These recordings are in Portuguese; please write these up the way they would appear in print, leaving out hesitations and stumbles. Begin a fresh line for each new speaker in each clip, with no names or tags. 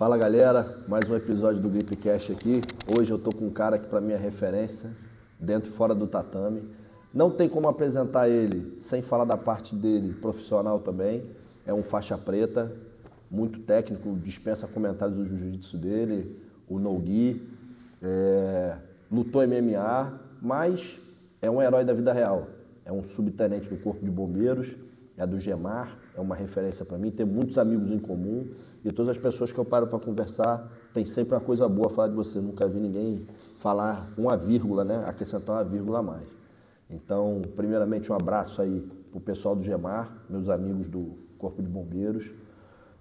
Fala galera, mais um episódio do Gripcast aqui. Hoje eu tô com um cara que para mim é referência, dentro e fora do tatame. Não tem como apresentar ele sem falar da parte dele profissional também. É um faixa preta, muito técnico, dispensa comentários do jiu-jitsu dele, o no-gi, lutou MMA, mas é um herói da vida real. É um subtenente do Corpo de Bombeiros, é do Gemar, é uma referência para mim, tem muitos amigos em comum e todas as pessoas que eu paro para conversar tem sempre uma coisa boa a falar de você. Nunca vi ninguém falar uma vírgula, né? Acrescentar uma vírgula a mais. Então, primeiramente, um abraço aí pro pessoal do Gemar, meus amigos do Corpo de Bombeiros.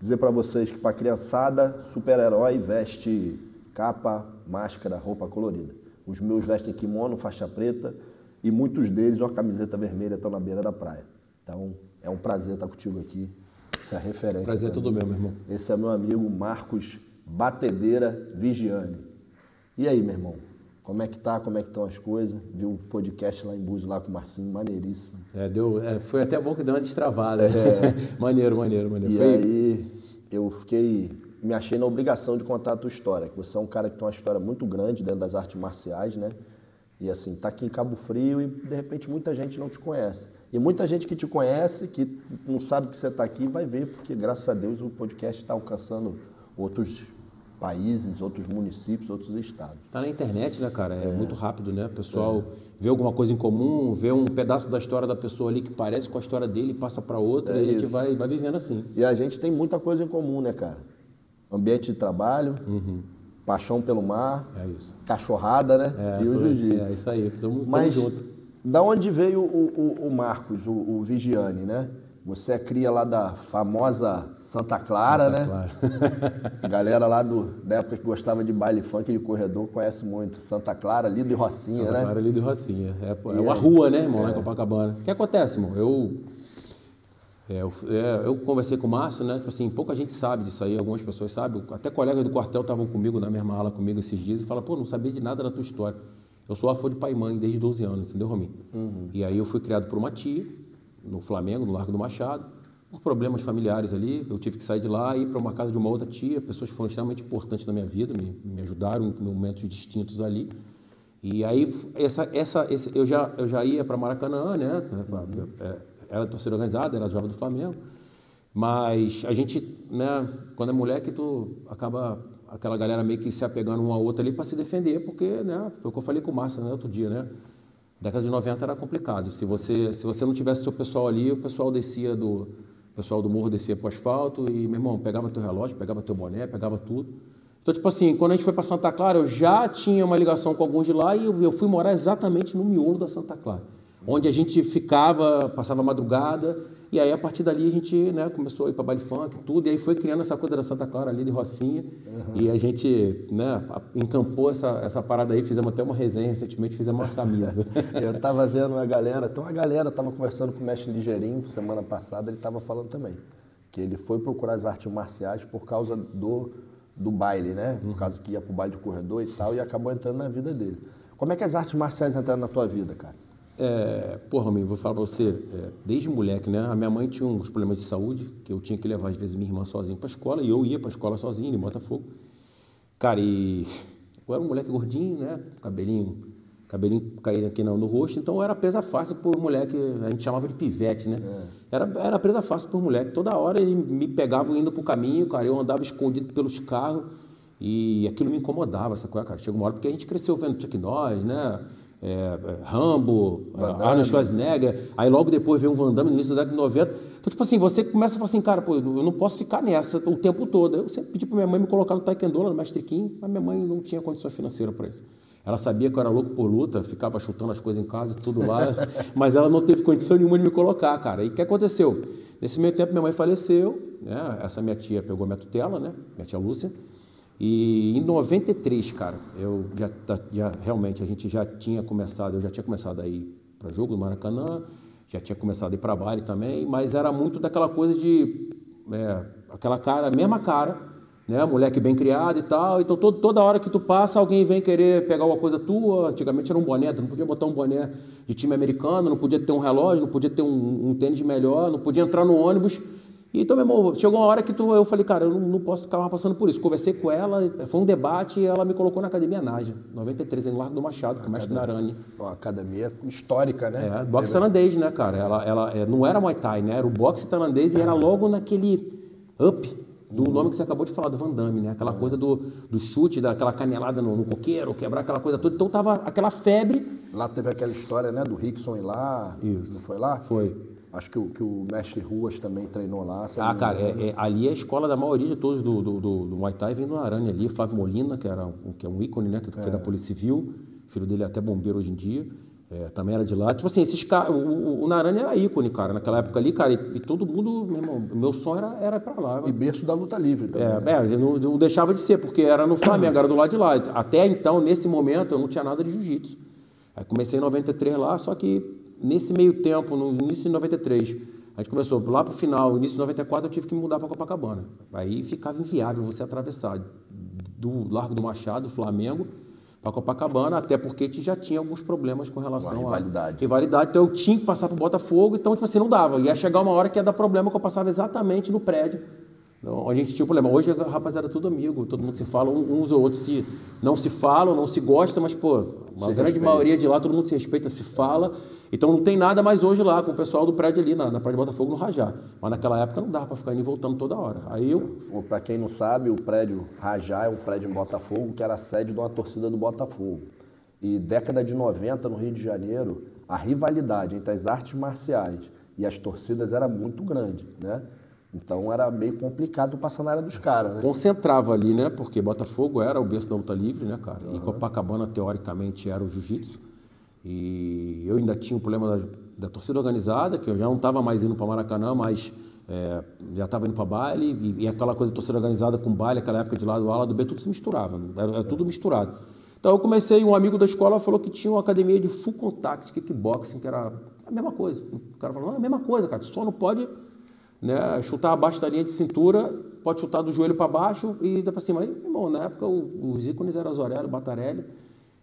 Dizer para vocês que para criançada, super-herói veste capa, máscara, roupa colorida. Os meus vestem kimono, faixa preta e muitos deles uma camiseta vermelha estão na beira da praia. Então, é um prazer estar contigo aqui. Essa é a referência.
Prazer é todo meu irmão.
Esse é meu amigo Marcos Batedeira Vigiane. E aí, meu irmão? Como é que tá? Como é que estão as coisas? Viu o podcast lá em Búzios, lá com o Marcinho, maneiríssimo.
Foi até bom que deu uma destravada. Maneiro.
E aí, eu me achei na obrigação de contar a tua história, que você é um cara que tem uma história muito grande dentro das artes marciais, né? E assim, tá aqui em Cabo Frio e de repente muita gente não te conhece. E muita gente que te conhece, que não sabe que você está aqui, vai ver, porque graças a Deus o podcast está alcançando outros países, outros municípios, outros estados.
Tá na internet, né, cara? É muito rápido, né? O pessoal vê alguma coisa em comum, vê um pedaço da história da pessoa ali que parece com a história dele, passa para outra e a gente vai vivendo assim.
E a gente tem muita coisa em comum, né, cara? Ambiente de trabalho, paixão pelo mar, cachorrada, né? E o jiu-jitsu.
É isso aí, tamo junto.
Da onde veio o Marcos, o Vigiane, né? Você é cria lá da famosa Santa Clara, né? Clara. A galera lá da época que gostava de baile funk de corredor conhece muito. Santa Clara, Lido e Rocinha, né?
Santa Clara, Lido e Rocinha. É uma rua, né, irmão, lá em Copacabana. O que acontece, irmão? Eu conversei com o Márcio, né? Tipo assim, pouca gente sabe disso aí, algumas pessoas sabem. Até colegas do quartel estavam comigo, na mesma ala comigo esses dias, e falaram, pô, não sabia de nada da tua história. Eu sou avô de pai e mãe desde 12 anos, entendeu, Rominho? E aí eu fui criado por uma tia, no Flamengo, no Largo do Machado, por problemas familiares ali. Eu tive que sair de lá e ir para uma casa de uma outra tia, pessoas que foram extremamente importantes na minha vida, me ajudaram em momentos distintos ali. E aí eu já ia para Maracanã, né? Era torcida organizada, era jovem do Flamengo. Mas a gente, né, quando é moleque, tu acaba aquela galera meio que se apegando uma a outra ali para se defender, porque, né, foi o que eu falei com o Márcio, né, outro dia, né? Década de 90 era complicado. Se você não tivesse seu pessoal ali, o pessoal do morro descia pro asfalto e, meu irmão, pegava teu relógio, pegava teu boné, pegava tudo. Então, tipo assim, quando a gente foi para Santa Clara, eu já tinha uma ligação com alguns de lá e eu fui morar exatamente no miolo da Santa Clara, onde a gente passava madrugada, e aí a partir dali a gente, né, começou a ir para baile funk, tudo, e aí foi criando essa coisa da Santa Clara ali de Rocinha, e a gente, né, encampou essa parada aí, fizemos até uma resenha recentemente, fizemos uma camisa.
Eu tava vendo uma galera, tava conversando com o mestre Ligeirinho semana passada, ele tava falando também, que ele foi procurar as artes marciais por causa do baile, né, por causa que ia pro baile de corredor e tal, e acabou entrando na vida dele. Como é que as artes marciais entraram na tua vida, cara?
Rominho, vou falar pra você, desde moleque, né? A minha mãe tinha uns problemas de saúde, que eu tinha que levar, às vezes, minha irmã sozinha pra escola, e eu ia pra escola sozinho, em Botafogo. Cara, e eu era um moleque gordinho, né? Cabelinho caído aqui no rosto, então era presa fácil por moleque, a gente chamava de pivete, né? Era presa fácil por moleque. Toda hora ele me pegava indo pro caminho, cara, eu andava escondido pelos carros, e aquilo me incomodava, essa coisa, cara. Chega uma hora, porque a gente cresceu vendo Chuck Norris, né? Rambo, Arnold Schwarzenegger, aí logo depois veio um Van Damme no início da década de 90. Então, tipo assim, você começa a falar assim, cara, pô, eu não posso ficar nessa o tempo todo. Eu sempre pedi pra minha mãe me colocar no taekwondo, lá no Mestre Kim, mas minha mãe não tinha condição financeira para isso. Ela sabia que eu era louco por luta, ficava chutando as coisas em casa e tudo lá, mas ela não teve condição nenhuma de me colocar, cara. E o que aconteceu? Nesse meio tempo, minha mãe faleceu, né? Essa minha tia pegou a minha tutela, né? Minha tia Lúcia. E em 93, cara, eu realmente, a gente já tinha começado a ir para jogo no Maracanã, já tinha começado a ir para baile também, mas era muito daquela coisa de, aquela cara, mesma cara, né, moleque bem criado e tal, então toda hora que tu passa, alguém vem querer pegar uma coisa tua. Antigamente era um boné, tu não podia botar um boné de time americano, não podia ter um relógio, não podia ter um tênis melhor, não podia entrar no ônibus E então, meu irmão, chegou uma hora que eu falei, cara, eu não posso ficar mais passando por isso. Conversei com ela, foi um debate e ela me colocou na Academia Naja, 93, em Largo do Machado, que é o mestre Narani.
Uma academia histórica, né?
Boxe tailandês, né, cara? Ela não era Muay Thai, né? Era o boxe tailandês e era logo naquele up do nome que você acabou de falar, do Van Damme, né? Aquela coisa do chute, daquela canelada no coqueiro, quebrar aquela coisa toda. Então tava aquela febre.
Lá teve aquela história, né, do Rickson ir lá.
Isso.
Não foi lá?
Foi.
Acho que o mestre Ruas também treinou lá.
Cara, ali é a escola da maioria de todos do Muay Thai, vem do Narani ali. Flávio Molina, que é um ícone, né? Que foi da Polícia Civil. O filho dele é até bombeiro hoje em dia. Também era de lá. Tipo assim, esses caras... O Narani era ícone, cara, naquela época ali, cara. E todo mundo, meu irmão, meu sonho era ir pra lá.
E berço da luta livre também.
Eu não deixava de ser, porque era no Flamengo, era do lado de lá. Até então, nesse momento, eu não tinha nada de jiu-jitsu. Aí comecei em 93 lá, só que nesse meio tempo, no início de 93, a gente começou lá pro final, início de 94, eu tive que me mudar para Copacabana. Aí ficava inviável você atravessar do Largo do Machado, Flamengo, para Copacabana, até porque já tinha alguns problemas com relação à rivalidade. Então eu tinha que passar pro Botafogo, então tipo assim, não dava. Ia chegar uma hora que ia dar problema, que eu passava exatamente no prédio onde a gente tinha um problema. Hoje a rapaziada é tudo amigo, todo mundo se fala, uns ou outros não se falam, não se gostam, mas pô, uma grande maioria de lá, todo mundo se respeita, se fala. Então não tem nada mais hoje lá com o pessoal do prédio ali, na Praia de Botafogo, no Rajá. Mas naquela época não dava para ficar indo e voltando toda hora.
Para quem não sabe, o prédio Rajá é um prédio em Botafogo que era a sede de uma torcida do Botafogo. E década de 90, no Rio de Janeiro, a rivalidade entre as artes marciais e as torcidas era muito grande, né? Então era meio complicado passar na área dos caras, né?
Concentrava ali, né? Porque Botafogo era o berço da luta livre, né, cara? E Copacabana, teoricamente, era o jiu-jitsu. E eu ainda tinha o problema da torcida organizada, que eu já não estava mais indo para Maracanã, mas já estava indo para baile. E aquela coisa de torcida organizada com baile, aquela época de lado A, lado B, tudo se misturava. Era tudo misturado. Então eu comecei, um amigo da escola falou que tinha uma academia de full contact, kickboxing, que era a mesma coisa. O cara falou, não, é a mesma coisa, cara, só não pode... Né, chutar abaixo da linha de cintura, pode chutar do joelho para baixo e dá para cima. Aí, irmão, na época os ícones eram Zorelli, Batarelli.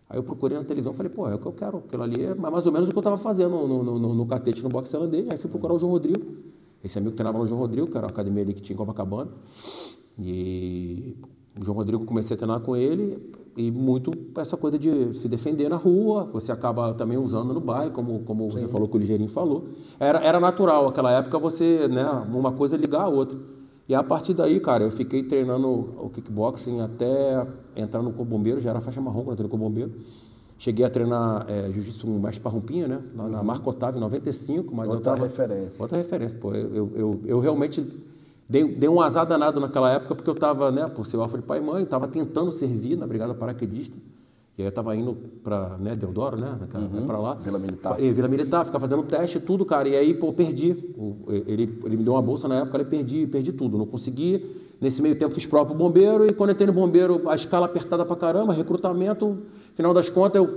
Aí eu procurei na televisão e falei, pô, é o que eu quero. Aquilo ali é mais ou menos o que eu estava fazendo no catete, no boxe tailandês. Aí fui procurar o João Rodrigo. Esse amigo que treinava no João Rodrigo, que era uma academia ali que tinha em Copacabana. E o João Rodrigo, comecei a treinar com ele. E muito essa coisa de se defender na rua, você acaba também usando no baile, como você falou, que o Ligeirinho falou. Era natural, aquela época, você, né, uma coisa ligar a outra. E a partir daí, cara, eu fiquei treinando o kickboxing até entrar no Corpo Bombeiro, já era faixa marrom quando eu entrei no Corpo Bombeiro. Cheguei a treinar jiu-jitsu com o mestre Parrumpinha, né, na Marco Otávio, em 95, mas
outra referência.
Outra referência, pô, eu realmente... Dei um azar danado naquela época, porque eu estava, né, por ser órfão de pai e mãe, estava tentando servir na Brigada Paraquedista, e aí eu estava indo para, né, Deodoro, né, para lá.
Vila Militar.
Vila Militar, ficar fazendo teste e tudo, cara, e aí, pô, perdi. Ele me deu uma bolsa na época, eu perdi tudo, não consegui. Nesse meio tempo fiz prova pro bombeiro, e quando entrei no bombeiro, a escala apertada pra caramba, recrutamento, final das contas, eu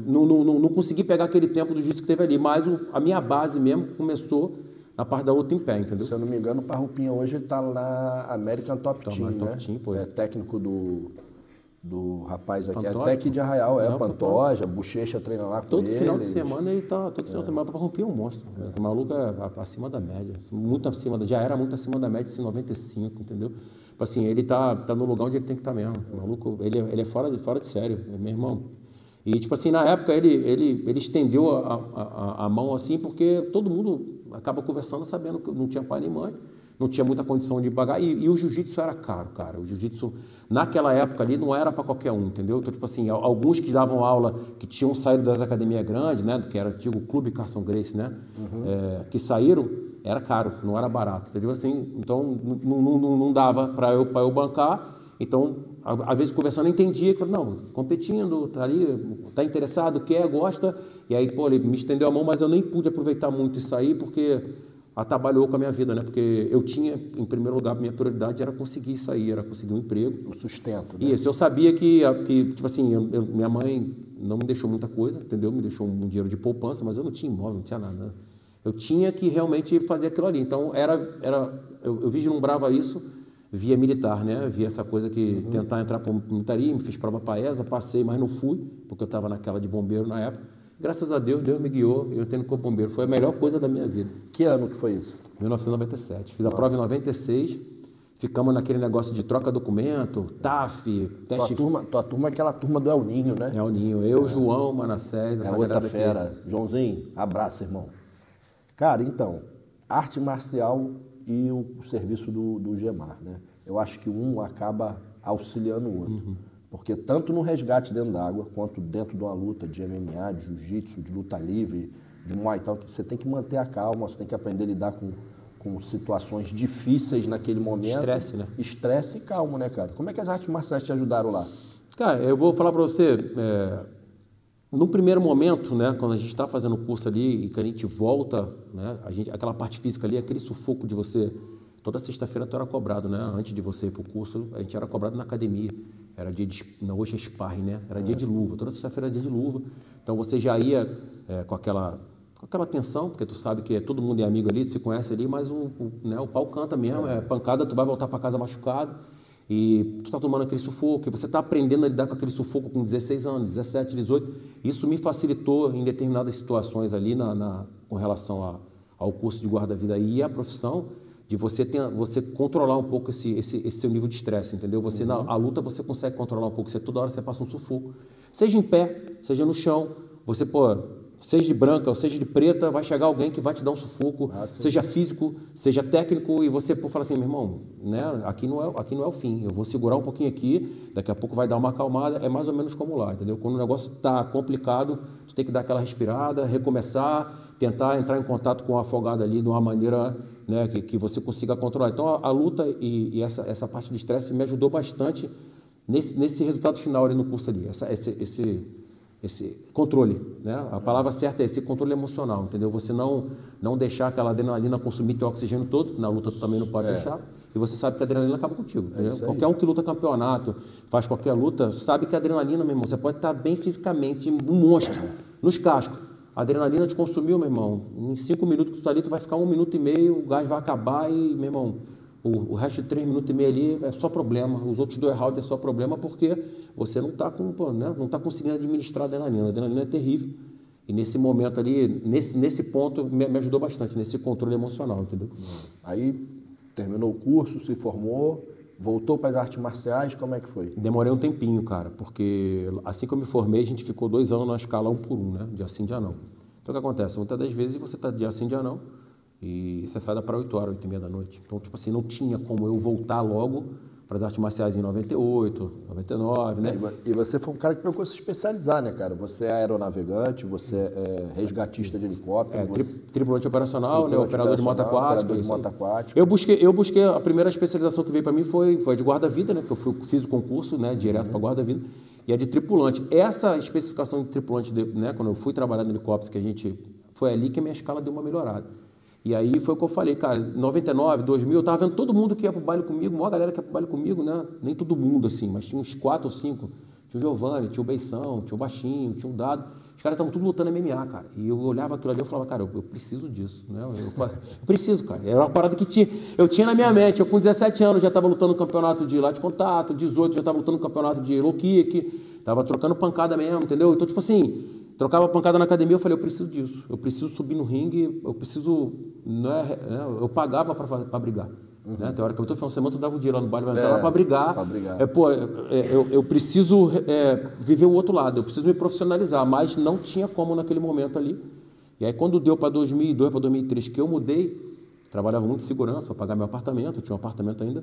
não consegui pegar aquele tempo do jiu-jitsu que teve ali, mas a minha base mesmo começou na parte da luta em pé, entendeu?
Se eu não me engano, o Parrupinha hoje ele tá na American Top Team, né?
Top Team, pô.
É técnico do rapaz aqui,
Pantoja,
até aqui de Arraial,
não,
Pantoja, Bochecha treina lá com
todo
ele.
Todo final de semana ele tá, todo final de semana para romper um monstro. O maluco é acima da média, muito acima, já era muito acima da média, em 95, entendeu? Tipo assim, ele tá no lugar onde ele tem que estar mesmo. O maluco, ele é fora de sério, meu irmão. E, tipo assim, na época ele estendeu a mão assim, porque todo mundo acaba conversando sabendo que não tinha pai nem mãe, não tinha muita condição de pagar. E o jiu-jitsu era caro, cara. O jiu-jitsu, naquela época ali, não era para qualquer um, entendeu? Então, tipo assim, alguns que davam aula, que tinham saído das academias grandes, né, que era o antigo Clube Carson Gracie, né, que saíram, era caro, não era barato, entendeu? Assim, então, não dava para eu bancar. Então, às vezes conversando, eu entendia que, não, competindo, tá ali, tá interessado, quer, gosta, e aí, pô, ele me estendeu a mão, mas eu nem pude aproveitar muito isso aí, porque atrapalhou com a minha vida, né? Porque eu tinha, em primeiro lugar, minha prioridade era conseguir sair, era conseguir um emprego.
O sustento, né?
Isso, eu sabia que tipo assim, minha mãe não me deixou muita coisa, entendeu? Me deixou um dinheiro de poupança, mas eu não tinha imóvel, não tinha nada, né? Eu tinha que realmente fazer aquilo ali. Então, eu vislumbrava isso via militar, né? Via essa coisa que tentar entrar para militaria, me fiz prova para ESA, passei, mas não fui, porque eu estava naquela de bombeiro na época. Graças a Deus me guiou, eu entrei no Corpo Bombeiro. Foi a melhor coisa da minha vida.
Que ano que foi isso?
1997. Fiz a prova em 96, ficamos naquele negócio de troca documento, TAF, teste...
Tua turma é aquela turma do El Ninho, né?
É o Ninho. Eu, João, Manassés,
É outra fera. Joãozinho, abraço, irmão. Cara, então, arte marcial e o serviço do Gemar, né? Eu acho que um acaba auxiliando o outro. Porque tanto no resgate dentro d'água, quanto dentro de uma luta de MMA, de jiu-jitsu, de luta livre, de muay thai, você tem que manter a calma, você tem que aprender a lidar com situações difíceis naquele momento.
Estresse, né?
Estresse e calma, né, cara? Como é que as artes marciais te ajudaram lá?
Cara, eu vou falar pra você, no primeiro momento, né, quando a gente está fazendo o curso ali e que a gente volta, né, aquela parte física ali, aquele sufoco de você... Toda sexta-feira tu era cobrado, né? Antes de você ir pro curso, a gente era cobrado na academia. Era dia de... Não, hoje é sparring, né? Era dia de luva. Toda sexta-feira era dia de luva. Então você já ia com aquela tensão, porque tu sabe que todo mundo é amigo ali, tu se conhece ali, mas o pau canta mesmo, é pancada, tu vai voltar para casa machucado e tu tá tomando aquele sufoco, e você tá aprendendo a lidar com aquele sufoco com 16 anos, 17, 18. Isso me facilitou em determinadas situações ali com relação ao curso de guarda-vida e à profissão, de você controlar um pouco esse seu nível de estresse, entendeu? Você, a luta, você consegue controlar um pouco, toda hora você passa um sufoco. Seja em pé, seja no chão, você, seja de branca ou seja de preta, vai chegar alguém que vai te dar um sufoco, seja físico, seja técnico, e você fala assim, meu irmão, né, aqui não é o fim, eu vou segurar um pouquinho aqui, daqui a pouco vai dar uma acalmada, é mais ou menos como lá, entendeu? Quando o negócio está complicado, tu tem que dar aquela respirada, recomeçar, tentar entrar em contato com o afogado ali de uma maneira, né, que você consiga controlar. Então a luta e essa parte do estresse me ajudou bastante nesse resultado final ali no curso ali, esse controle, né? A palavra certa é esse controle emocional, entendeu? Você não deixar aquela adrenalina consumir teu oxigênio todo, que na luta tu também não pode deixar, e você sabe que a adrenalina acaba contigo. Qualquer um que luta campeonato, faz qualquer luta, sabe que a adrenalina, meu irmão, você pode estar bem fisicamente, um monstro, nos cascos. A adrenalina te consumiu, meu irmão. Em 5 minutos que tu tá ali, tu vai ficar 1 minuto e meio, o gás vai acabar e, meu irmão, o resto de 3 minutos e meio ali é só problema. Os outros 2 rounds é só problema porque você não está não tá conseguindo administrar a adrenalina. A adrenalina é terrível. E nesse momento ali, nesse ponto, me ajudou bastante, nesse controle emocional, entendeu?
Aí terminou o curso, se formou, voltou para as artes marciais, como é que foi?
Demorei um tempinho, cara, porque assim que eu me formei, a gente ficou 2 anos na escala 1 por 1, né? Dia sim, dia não. Então o que acontece? Muitas das vezes você está dia sim, dia não, e você sai para 8 horas, 8h30 da noite. Então, tipo assim, não tinha como eu voltar logo para as artes marciais em 98, 99, né?
E você foi um cara que procurou se especializar, né, cara? Você é aeronavegante, você é resgatista de helicóptero.
Tripulante operacional, né? Operador de moto aquática. Eu busquei, a primeira especialização que veio para mim foi a de guarda-vida, né? Que eu fiz o concurso, né? Direto para guarda-vida. E a de tripulante. Essa especificação de tripulante, né? Quando eu fui trabalhar no helicóptero, foi ali que a minha escala deu uma melhorada. E aí foi o que eu falei, cara, 99, 2000, eu tava vendo todo mundo que ia pro baile comigo, a maior galera que ia pro baile comigo, né? Nem todo mundo, assim, mas tinha uns 4 ou 5. Tinha o Giovanni, tinha o Beição, tinha o Baixinho, tinha o Dado. Os caras estavam tudo lutando MMA, cara. E eu olhava aquilo ali e falava, cara, eu preciso disso, né? Eu preciso, cara. Era uma parada que eu tinha na minha mente. Eu com 17 anos já estava lutando no campeonato de latte contato, 18 já estava lutando no campeonato de low kick, tava trocando pancada mesmo, entendeu? Então, tipo assim, trocava pancada na academia, eu falei, eu preciso disso. Eu preciso subir no ringue, eu preciso... eu pagava para brigar. Né? Tem hora que eu estou falando, semana tu dava o dia lá no baile, vai entrar lá para brigar. Eu preciso viver o outro lado, eu preciso me profissionalizar, mas não tinha como naquele momento ali. E aí quando deu para 2002, para 2003 que eu mudei, trabalhava muito de segurança para pagar meu apartamento, eu tinha um apartamento ainda,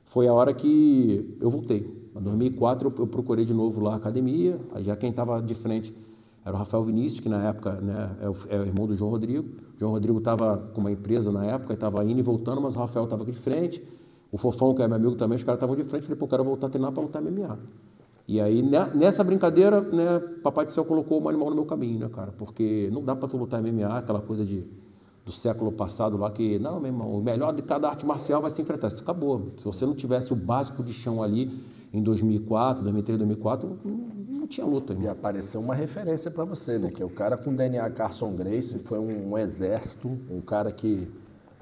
foi a hora que eu voltei. Em 2004 eu procurei de novo lá a academia, aí já quem estava de frente era o Rafael Vinícius, que na época, né, é o irmão do João Rodrigo. O João Rodrigo estava com uma empresa na época, estava indo e voltando, mas o Rafael estava aqui de frente. O Fofão, que é meu amigo também, os caras estavam de frente. Falei, pô, quero voltar a treinar para lutar MMA. E aí, nessa brincadeira, né, Papai do Céu colocou o animal no meu caminho, né, cara? Porque não dá para tu lutar MMA, aquela coisa do século passado lá, que, não, meu irmão, o melhor de cada arte marcial vai se enfrentar. Isso acabou. Se você não tivesse o básico de chão ali, em 2004, 2003, 2004, não tinha luta.
E apareceu uma referência para você, né? Que é o cara com DNA Carson Gracie, foi um exército, um cara que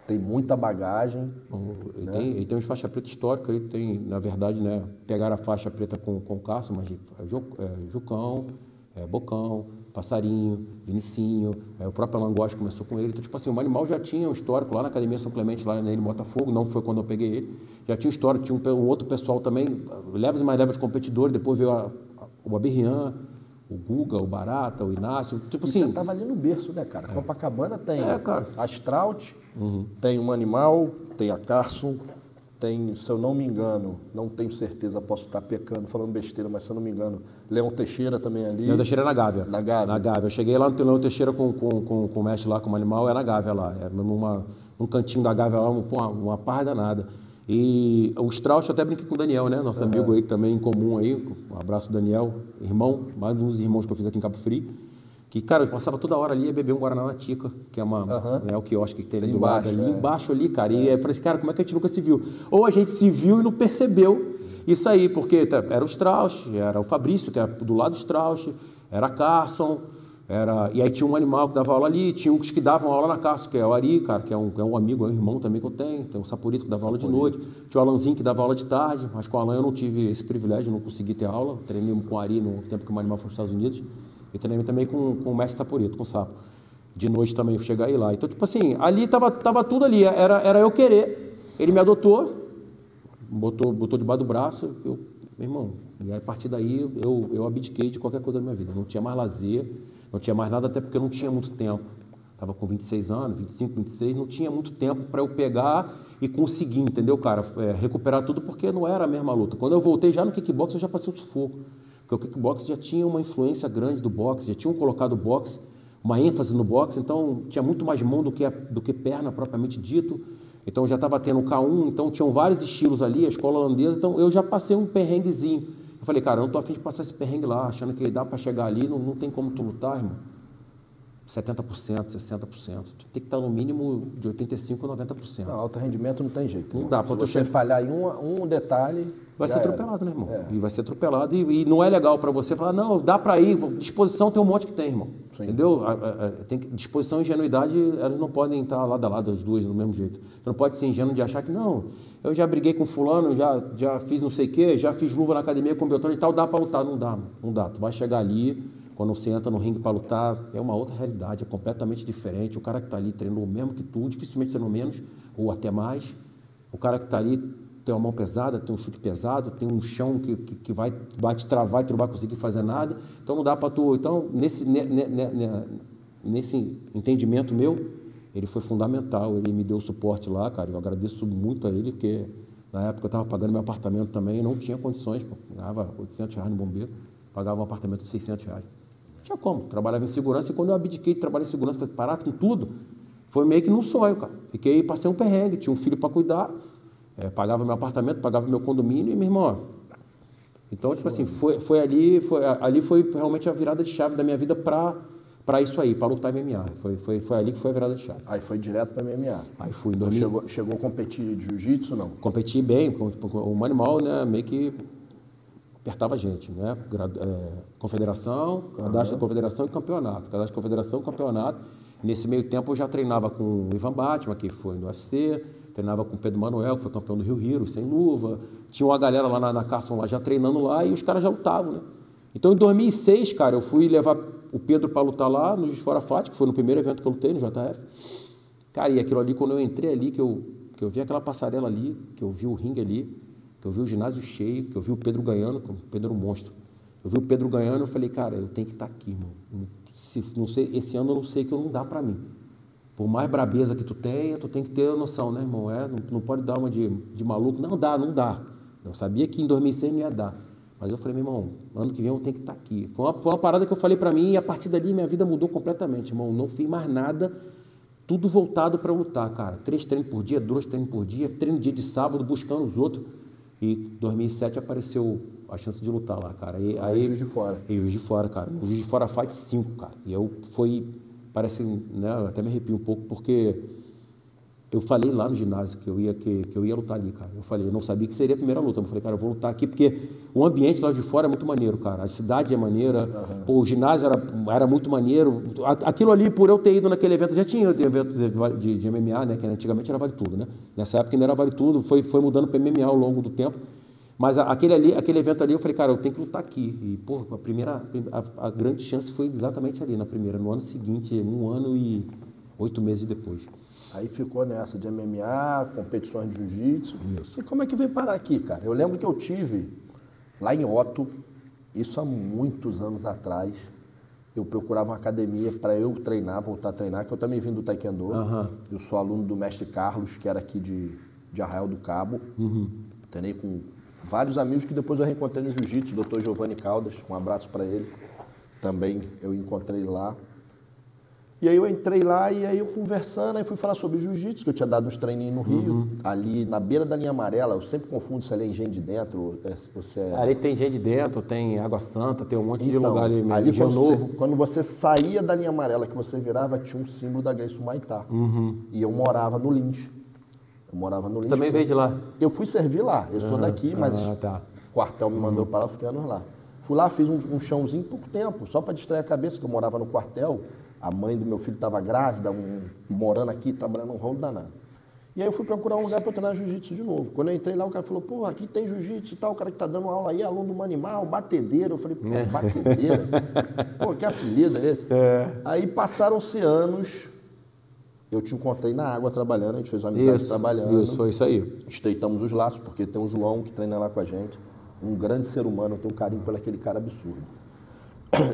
tem muita bagagem.
Ele tem uns faixa preta histórica, ele tem, na verdade, né? Pegaram a faixa preta com o Carson, mas Jucão, Bocão, Passarinho, Vinicinho, o próprio Alan Góes começou com ele. Então, tipo assim, o Manimal já tinha um histórico lá na Academia São Clemente, lá em Botafogo, não foi quando eu peguei ele. Já tinha histórico, tinha um outro pessoal também, levas e mais levas de competidores, depois veio o Abirrian, o Guga, o Barata, o Inácio, tipo
e
assim...
você tava ali no berço, né, cara? Copacabana tem
cara.
a Straut, tem o Animal, tem a Carson, tem, se eu não me engano, não tenho certeza, posso estar pecando, falando besteira, mas se eu não me engano, Leão Teixeira também ali.
Leão Teixeira é na Gávea.
Na Gávea.
Na Gávea. Eu cheguei lá no Leão Teixeira com o mestre lá, com o Animal, é na Gávea lá. É num cantinho da Gávea lá, uma parra danada. E o Strauss, eu até brinquei com o Daniel, né? Nosso amigo aí também em comum aí. Um abraço, Daniel, irmão, mais um dos irmãos que eu fiz aqui em Cabo Frio. Que, cara, eu passava toda hora ali e ia beber um Guaraná na Tica, que é o quiosque que tem ali do lado, ali embaixo ali, cara. E eu falei assim, cara, como é que a gente nunca se viu? Ou a gente se viu e não percebeu isso aí, porque era o Strauss, era o Fabrício, que era do lado do Strauss, era a Carson, e aí tinha um Animal que dava aula ali, tinha uns que davam aula na Carson, que é o Ari, cara, que é um amigo, é um irmão também que eu tenho, tem o Sapurito que dava aula de noite, tinha o Alanzinho que dava aula de tarde, mas com o Alan eu não tive esse privilégio, não consegui ter aula, treinei com o Ari no tempo que o Animal foi para os Estados Unidos, e treinei também com o mestre Sapurito, com o Sapo. De noite também chegar aí lá. Então, tipo assim, ali tava tudo ali, era eu querer, ele me adotou, botou debaixo do braço, meu irmão, e a partir daí eu abdiquei de qualquer coisa da minha vida. Não tinha mais lazer, não tinha mais nada, até porque eu não tinha muito tempo. Estava com 26 anos, 25, 26, não tinha muito tempo para eu pegar e conseguir, entendeu, cara? Recuperar tudo, porque não era a mesma luta. Quando eu voltei já no kickbox, eu já passei o sufoco. Porque o kickbox já tinha uma influência grande do boxe, já tinham colocado o boxe, uma ênfase no boxe, então tinha muito mais mão do que perna propriamente dito. Então já estava tendo o K1, então tinham vários estilos ali, a escola holandesa, então eu já passei um perrenguezinho. Eu falei, cara, eu não tô afim de passar esse perrengue lá, achando que dá para chegar ali, não tem como tu lutar, irmão. 70%, 60%. Tu tem que estar no mínimo de 85% a 90%.
Não, alto rendimento não tem jeito.
Não dá.
Se você falhar em um detalhe...
Vai ser atropelado, né, irmão? E vai ser atropelado e não é legal para você falar, não, dá para ir, disposição tem um monte que tem, irmão. Sim. Entendeu? Disposição e ingenuidade, elas não podem estar lado a lado as duas do mesmo jeito. Você não pode ser ingênuo de achar que, não, eu já briguei com fulano, já fiz não sei o quê, já fiz luva na academia com o Beltrano e tal, dá para lutar. Não dá, não dá. Tu vai chegar ali, quando você entra no ringue para lutar, é uma outra realidade, é completamente diferente. O cara que está ali treinou o mesmo que tu, dificilmente treinou menos, ou até mais. O cara que está ali tem uma mão pesada, tem um chute pesado, tem um chão que vai te travar e tu não vai conseguir fazer nada. Então não dá para tu... Então, nesse entendimento meu, ele foi fundamental, ele me deu suporte lá, cara. Eu agradeço muito a ele, porque na época eu estava pagando meu apartamento também, não tinha condições, pagava R$800 no bombeiro, pagava um apartamento de R$600. Não tinha como, trabalhava em segurança, e quando eu abdiquei de trabalhar em segurança, foi parar com tudo, foi meio que num sonho, cara. Passei um perrengue, tinha um filho para cuidar, pagava meu apartamento, pagava meu condomínio, e meu irmão, então, tipo assim, ali foi realmente a virada de chave da minha vida para isso aí, para lutar MMA. Foi ali que foi a virada de chave.
Aí foi direto para MMA.
Aí fui em 2000.
Chegou a competir de jiu-jitsu, não?
Competi bem, o Manimal, né, meio que apertava a gente, né? Confederação, cadastro da confederação e campeonato. Cadastro da confederação e campeonato. Nesse meio tempo eu já treinava com o Ivan Batman, que foi no UFC, treinava com o Pedro Manuel, que foi campeão do Rio Hero, sem luva. Tinha uma galera lá na Carson lá já treinando lá e os caras já lutavam, né? Então, em 2006, cara, eu fui levar o Pedro para lutar lá no Juiz de Fora Fight, que foi no primeiro evento que eu lutei, no JF. Cara, e aquilo ali, quando eu entrei ali, que eu vi aquela passarela ali, que eu vi o ringue ali, que eu vi o ginásio cheio, que eu vi o Pedro ganhando, o Pedro era um monstro. Eu vi o Pedro ganhando, eu falei, cara, eu tenho que estar aqui, irmão. Não sei, esse ano eu não sei que não dá para mim. Por mais brabeza que tu tenha, tu tem que ter a noção, né, irmão? Não pode dar uma de maluco. Não dá. Eu sabia que em 2006 não ia dar. Mas eu falei, meu irmão, ano que vem eu tenho que estar aqui. Foi uma parada que eu falei para mim e a partir dali minha vida mudou completamente, irmão. Não fiz mais nada, tudo voltado para lutar, cara. 3 treinos por dia, 2 treinos por dia, treino dia de sábado, buscando os outros. E em 2007 apareceu a chance de lutar lá, cara. Aí
Juiz de Fora.
E Juiz de Fora, cara. O Juiz de Fora Fight 5, cara. E parece, né, eu até me arrepio um pouco, porque eu falei lá no ginásio que eu ia lutar ali, cara. Eu não sabia que seria a primeira luta. Eu falei, cara, eu vou lutar aqui, porque o ambiente lá de fora é muito maneiro, cara. A cidade é maneira, Pô, o ginásio era muito maneiro. Aquilo ali, por eu ter ido naquele evento, já tinha eventos de MMA, né, que antigamente era Vale Tudo, né? Nessa época ainda era Vale Tudo, foi mudando para MMA ao longo do tempo. Mas aquele evento ali, eu falei, cara, eu tenho que lutar aqui. E, pô, a grande chance foi exatamente ali, na primeira. No ano seguinte, 1 ano e 8 meses depois.
Aí ficou nessa de MMA, competições de jiu-jitsu. E como é que veio parar aqui, cara? Eu lembro que eu tive, lá em Otto, isso há muitos anos atrás, eu procurava uma academia para eu treinar, voltar a treinar, que eu também vim do Taekwondo. Eu sou aluno do mestre Carlos, que era aqui de Arraial do Cabo. Treinei com vários amigos que depois eu reencontrei no jiu-jitsu, o Dr. Giovanni Caldas, um abraço para ele. Também eu encontrei lá. E aí eu entrei lá e aí eu conversando, aí fui falar sobre jiu-jitsu, que eu tinha dado uns treininhos no Rio, ali na beira da linha amarela. Eu sempre confundo se ali é Engenho de Dentro ou se é...
Ali tem Engenho de Dentro, tem Água Santa, tem um monte de
Então,
lugar ali mesmo.
ali
Novo.
quando você saía da linha amarela, que você virava, tinha um símbolo da Gracie Humaitá. E eu morava no Lins.
Também veio de lá?
Eu fui servir lá. Eu sou daqui, mas o quartel me mandou para lá, fiquei anos lá. Fui lá, fiz um chãozinho pouco tempo, só para distrair a cabeça, que eu morava no quartel. A mãe do meu filho estava grávida, morando aqui, trabalhando um rolo danado. E aí eu fui procurar um lugar para treinar jiu-jitsu de novo. Quando eu entrei lá, o cara falou, pô, aqui tem jiu-jitsu e tal, o cara que tá dando aula aí é aluno do Animal, batedeiro. Eu falei, pô, batedeiro? Pô, que apelido é esse? Aí passaram-se anos, eu te encontrei na água trabalhando, a gente fez uma amizade trabalhando.
Isso, foi isso aí.
Estreitamos os laços, porque tem o João que treina lá com a gente, um grande ser humano, eu tenho um carinho por aquele cara absurdo.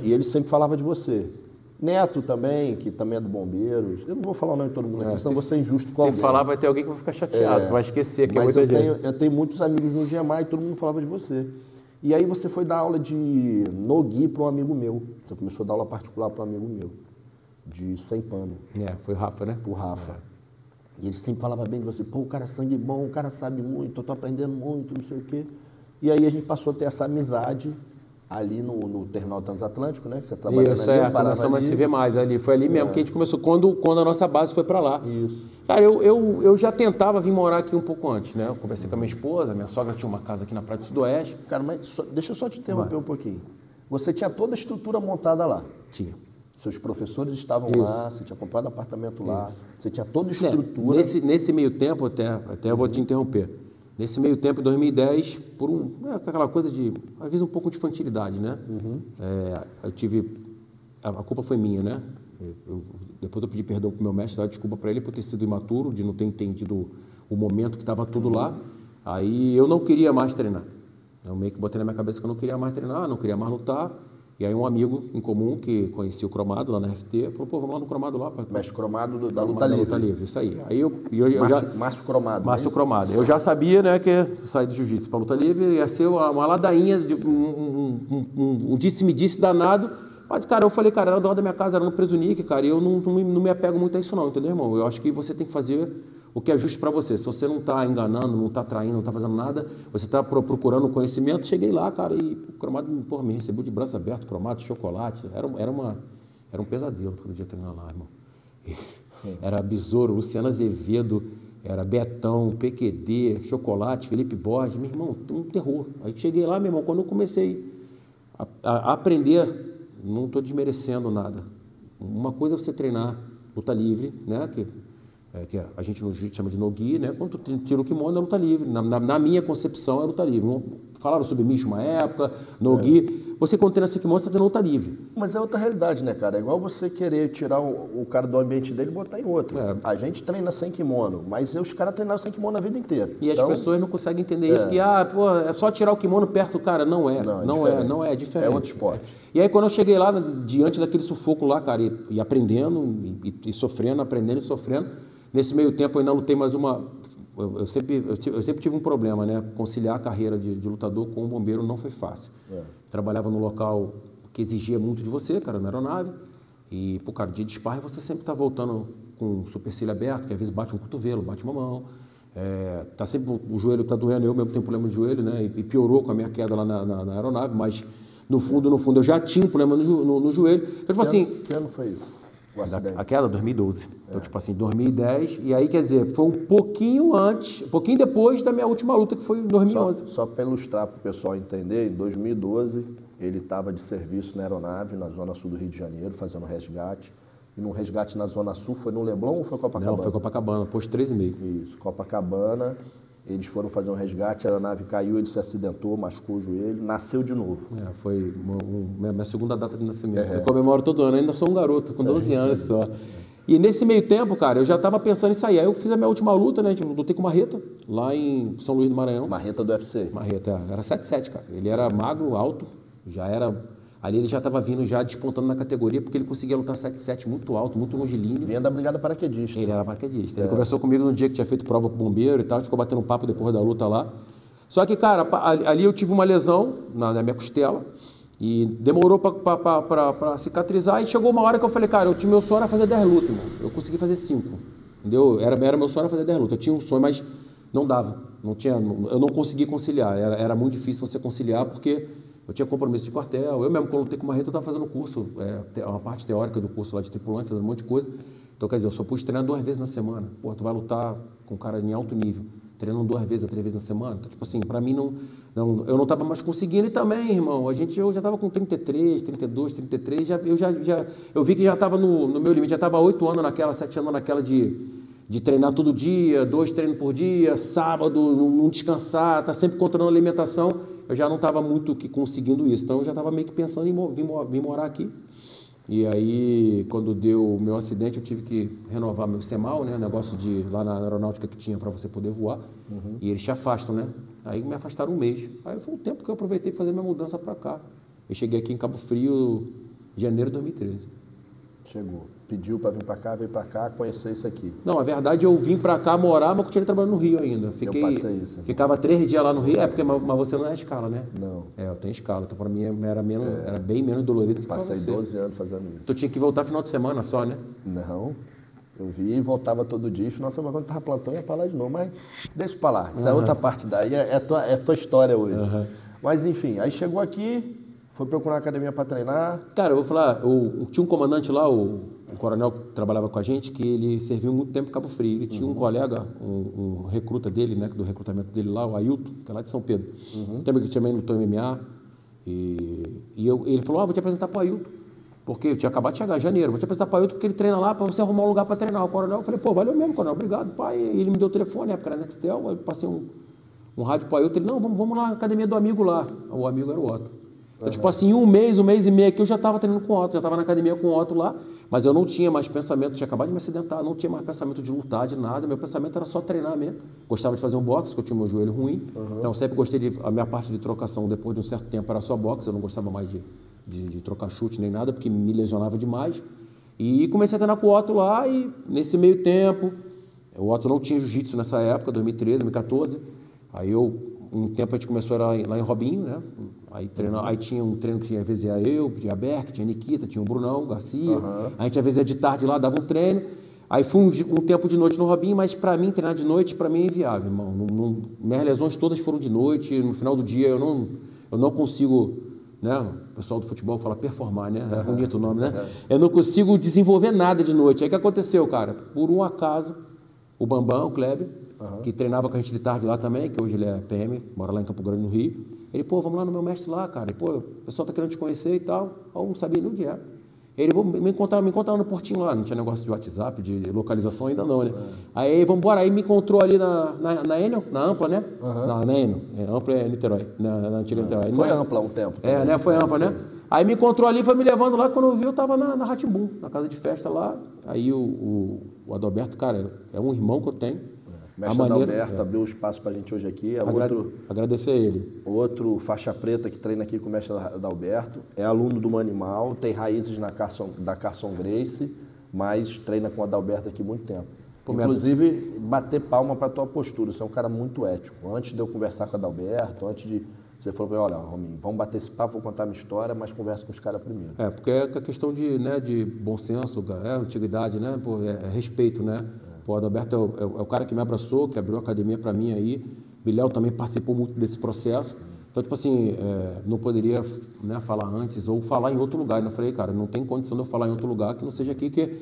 E ele sempre falava de você. Neto também, que também é do Bombeiros. Eu não vou falar o nome de todo mundo aqui, senão eu vou ser injusto com alguém.
Se falar, vai ter alguém que vai ficar chateado, que vai esquecer, que é muita gente.
Eu tenho muitos amigos no GMA e todo mundo falava de você. E aí você foi dar aula de no-gi para um amigo meu. Você começou a dar aula particular para um amigo meu, de sem pano.
Foi o Rafa, né?
O Rafa. E ele sempre falava bem de você. Pô, o cara é sangue bom, o cara sabe muito, eu tô aprendendo muito, não sei o quê. E aí a gente passou a ter essa amizade ali no Terminal Transatlântico, né? Que você trabalhava ali.
Começamos a se ver mais ali. Foi ali mesmo que a gente começou, quando a nossa base foi para lá.
Isso.
Cara, eu já tentava vir morar aqui um pouco antes, né? Eu conversei com a minha esposa, minha sogra tinha uma casa aqui na Praia do Sudoeste.
Cara, mas deixa eu só te interromper um pouquinho. Você tinha toda a estrutura montada lá?
Tinha.
Seus professores estavam lá, você tinha comprado apartamento lá, você tinha toda a estrutura.
Nesse meio tempo, até eu vou te interromper. Nesse meio tempo, em 2010, por aquela coisa de, às vezes, um pouco de infantilidade, né? Eu tive... A culpa foi minha, né? Depois eu pedi perdão para o meu mestre, dar desculpa para ele por ter sido imaturo, de não ter entendido o momento que estava tudo lá. Aí eu não queria mais treinar. Eu meio que botei na minha cabeça que eu não queria mais treinar, não queria mais lutar. E aí um amigo em comum, que conhecia o Cromado lá na FT, falou, pô, vamos lá no Cromado lá.
Mestre Cromado da Luta Livre.
Luta Livre, isso aí. Aí
Márcio Cromado.
Márcio Cromado. Eu já sabia, né, que sair do jiu-jitsu para luta livre ia ser uma ladainha, um disse-me-disse danado. Mas, cara, eu falei, cara, era do lado da minha casa, era no Presunic, cara, e eu não me apego muito a isso não, entendeu, irmão? Eu acho que você tem que fazer o que é justo para você. Se você não está enganando, não está traindo, não está fazendo nada, você está procurando conhecimento. Cheguei lá, cara, e o Cromado me recebeu de braço aberto, Cromado, chocolate. Era um pesadelo todo dia treinar lá, irmão. Era Besouro, Luciano Azevedo, era Betão, PQD, Chocolate, Felipe Borges. Meu irmão, um terror. Aí cheguei lá, meu irmão, quando eu comecei a aprender, não estou desmerecendo nada. Uma coisa é você treinar luta livre, né, que a gente no jiu-jitsu chama de no-gi, né? Quando tu tira o kimono é luta livre. Na minha concepção é luta livre. Falaram sobre Micho uma época, no-gi. Você quando treina esse kimono, você tá tendo luta livre.
Mas é outra realidade, né, cara? É igual você querer tirar o cara do ambiente dele e botar em outro. A gente treina sem kimono, mas os caras treinaram sem kimono a vida inteira.
E então, as pessoas não conseguem entender isso, que é só tirar o kimono perto do cara. Não é. Não é diferente.
É outro esporte.
E aí quando eu cheguei lá, diante daquele sufoco lá, cara, e aprendendo, e sofrendo, aprendendo e sofrendo, nesse meio tempo eu ainda lutei mais uma... Eu sempre tive um problema, né? Conciliar a carreira de lutador com o bombeiro não foi fácil. Trabalhava num local que exigia muito de você, cara, na aeronave. E, pô, cara, dia de sparring você sempre tá voltando com o supercílio aberto, que às vezes bate um cotovelo, bate uma mão. Tá sempre o joelho tá doendo, eu mesmo tenho problema de joelho, né? E piorou com a minha queda lá na aeronave, mas no fundo eu já tinha um problema no joelho. Então, tipo assim...
Que ano foi isso?
A queda, 2012. Então, tipo assim, 2010. E aí, quer dizer, foi um pouquinho depois da minha última luta, que foi em 2011.
Só para ilustrar para o pessoal entender, em 2012, ele estava de serviço na aeronave, na zona sul do Rio de Janeiro, fazendo resgate. E no resgate na zona sul, foi no Leblon ou foi Copacabana?
Não, foi Copacabana, posto 3,5.
Isso, Copacabana. Eles foram fazer um resgate, a aeronave caiu, ele se acidentou, machucou o joelho, nasceu de novo.
Foi minha segunda data de nascimento. Eu comemoro todo ano, ainda sou um garoto, com 12 anos só. E nesse meio tempo, cara, eu já estava pensando em sair. Aí eu fiz a minha última luta, né? Lutei com o Marreta, lá em São Luís do Maranhão.
Marreta do UFC.
Marreta, era 7-7, cara. Ele era magro, alto, já era... Ali ele já estava vindo, já despontando na categoria, porque ele conseguia lutar 7-7 muito alto, muito longilíneo.
Vinha da Brigada Paraquedista.
Ele era paraquedista. Ele conversou comigo no dia que tinha feito prova pro bombeiro e tal, a gente ficou batendo um papo depois da luta lá. Só que, cara, ali eu tive uma lesão na minha costela e demorou para cicatrizar e chegou uma hora que eu falei, cara, meu sonho era fazer 10 lutas, irmão. Eu consegui fazer 5, entendeu? Era meu sonho era fazer 10 lutas. Eu tinha um sonho, mas não dava. Eu não conseguia conciliar. Era muito difícil você conciliar porque... Eu tinha compromisso de quartel, eu mesmo quando lutei com o Marreta eu estava fazendo curso, uma parte teórica do curso lá de tripulante, fazendo um monte de coisa. Então, quer dizer, eu só pude treinar 2 vezes na semana. Pô, tu vai lutar com um cara em alto nível, treinando 2 vezes a 3 vezes na semana. Então, tipo assim, pra mim eu não estava mais conseguindo e também, irmão, eu já estava com 33, 32, 33, eu vi que já estava no meu limite, já estava 8 anos naquela, 7 anos naquela de treinar todo dia, 2 treinos por dia, sábado, não descansar, tá sempre controlando a alimentação. Eu já não estava muito que conseguindo isso, então eu já estava meio que pensando em vir morar aqui. E aí, quando deu o meu acidente, eu tive que renovar meu CEMAL, né, negócio de lá na aeronáutica que tinha para você poder voar, e eles te afastam, né? Aí me afastaram 1 mês. Aí foi o tempo que eu aproveitei para fazer minha mudança para cá. Eu cheguei aqui em Cabo Frio em janeiro de 2013.
Chegou. Pediu para vir para cá, veio para cá, conhecer isso aqui.
Não, a verdade eu vim para cá morar, mas continuei trabalhando no Rio ainda.
Eu passei isso.
Ficava 3 dias lá no Rio, mas você não é escala, né?
Não.
Eu tenho escala, então para mim era bem menos dolorido que
Passei
pra você.
12 anos fazendo isso.
Tu tinha que voltar final de semana só, né?
Não. Eu via e voltava todo dia. Final de semana, quando estava plantando, ia para lá de novo. Mas deixa para lá. Isso é outra parte daí. É tua história hoje. Mas enfim, aí chegou aqui, foi procurar uma academia para treinar.
Cara, eu vou falar, tinha um comandante lá, o coronel que trabalhava com a gente, que ele serviu muito tempo em Cabo Frio. Ele tinha um colega, um recruta dele, né, do recrutamento dele lá, o Ailton, que é lá de São Pedro. Que também lutou MMA. Ele falou, vou te apresentar para o Ailton. Porque eu tinha acabado de chegar em janeiro, vou te apresentar para o Ailton porque ele treina lá para você arrumar um lugar para treinar. O coronel, eu falei, pô, valeu mesmo, coronel, obrigado, pai. E ele me deu o telefone, na época era Nextel, eu passei um rádio para o Ailton. Ele, não, vamos lá na academia do amigo lá. O amigo era o Otto. Então, tipo assim, em um mês e meio aqui, eu já estava treinando com o Otto, já estava na academia com o Otto lá, mas eu não tinha mais pensamento, tinha acabado de me acidentar, não tinha mais pensamento de lutar, de nada, meu pensamento era só treinar mesmo. Gostava de fazer um boxe, porque eu tinha meu joelho ruim, então sempre gostei a minha parte de trocação, depois de um certo tempo era só boxe, eu não gostava mais de trocar chute nem nada, porque me lesionava demais. E comecei a treinar com o Otto lá, e nesse meio tempo, o Otto não tinha jiu-jitsu nessa época, 2013, 2014, aí um tempo a gente começou lá em Robinho, né? Aí tinha um treino que tinha, às vezes tinha a Berk, tinha a Nikita, tinha o Brunão, Garcia. A gente às vezes ia de tarde lá, dava um treino. Aí fui um tempo de noite no Robinho, mas para mim, treinar de noite, para mim é inviável, irmão. Minhas lesões todas foram de noite, no final do dia eu não consigo, né? O pessoal do futebol fala performar, né? É bonito o nome, né? Eu não consigo desenvolver nada de noite. Aí o que aconteceu, cara? Por um acaso, o Bambam, o Kleber, que treinava com a gente de tarde lá também, que hoje ele é PM, mora lá em Campo Grande, no Rio. Ele, pô, vamos lá no meu mestre lá, cara. E, pô, o pessoal tá querendo te conhecer e tal. Eu não sabia nem onde era. Ele, me encontrar lá no portinho lá. Não tinha negócio de WhatsApp, de localização ainda não, né? Aí, vamos embora. Aí me encontrou ali na Enel, na Ampla, né? Na Enel. Ampla é Niterói, na antiga Niterói.
Foi Ampla há um tempo.
Também. Né? Foi Ampla, né? Aí me encontrou ali, foi me levando lá. Quando eu vi, eu tava na Rá-Tim-Bum, na casa de festa lá. Aí o Adalberto, cara, é um irmão que eu tenho.
Mestre Adalberto abriu o espaço para a gente hoje aqui.
Agradecer a ele.
Outro faixa preta que treina aqui com o mestre Adalberto. É aluno do Manimal, tem raízes da Carson Grace, mas treina com o Adalberto aqui há muito tempo. Inclusive, bater palma para a tua postura. Você é um cara muito ético. Antes de eu conversar com o Adalberto, você falou para mim, olha, Rominho, vamos bater esse papo, vou contar a minha história, mas conversa com os caras primeiro.
Porque é a questão de bom senso, antiguidade, né? Respeito, né? O Adalberto é o cara que me abraçou, que abriu a academia para mim aí. Biléu também participou muito desse processo. Então, tipo assim, não poderia, né, falar antes ou falar em outro lugar. Eu falei, cara, não tem condição de eu falar em outro lugar que não seja aqui, que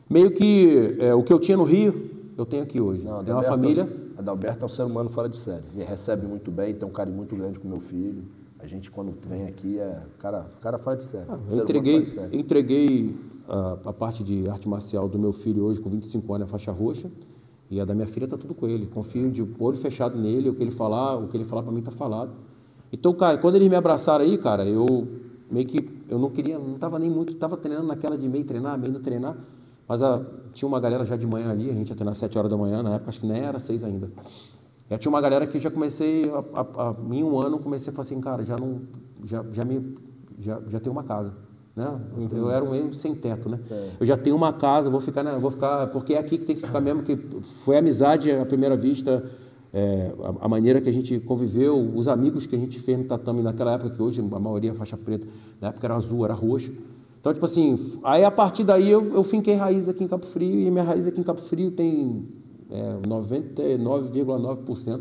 meio que o que eu tinha no Rio, eu tenho aqui hoje. É uma família.
Adalberto é um ser humano fora de série. Me recebe muito bem, tem um carinho muito grande com meu filho. A gente, quando vem aqui, cara fora de série.
Eu entreguei a parte de arte marcial do meu filho hoje com 25 anos, a faixa roxa. E a da minha filha tá tudo com ele. Confio de olho fechado nele, o que ele falar para mim tá falado. Então, cara, quando eles me abraçaram aí, cara, eu meio que, eu não queria, não tava nem muito, tava treinando naquela de meio treinar, meio não treinar, mas tinha uma galera já de manhã ali, a gente ia treinar às 7 horas da manhã, na época acho que nem era 6 ainda. Já tinha uma galera que eu já comecei, em um ano, comecei a falar assim, cara, já tenho uma casa. Né? Eu era um meio sem teto, né? Eu já tenho uma casa, vou ficar, porque é aqui que tem que ficar mesmo, que foi amizade à primeira vista, a maneira que a gente conviveu, os amigos que a gente fez no tatame naquela época, que hoje a maioria é faixa preta, na época era azul, era roxo. Então, tipo assim, aí a partir daí eu finquei raiz aqui em Cabo Frio, e minha raiz aqui em Cabo Frio tem 99,9%.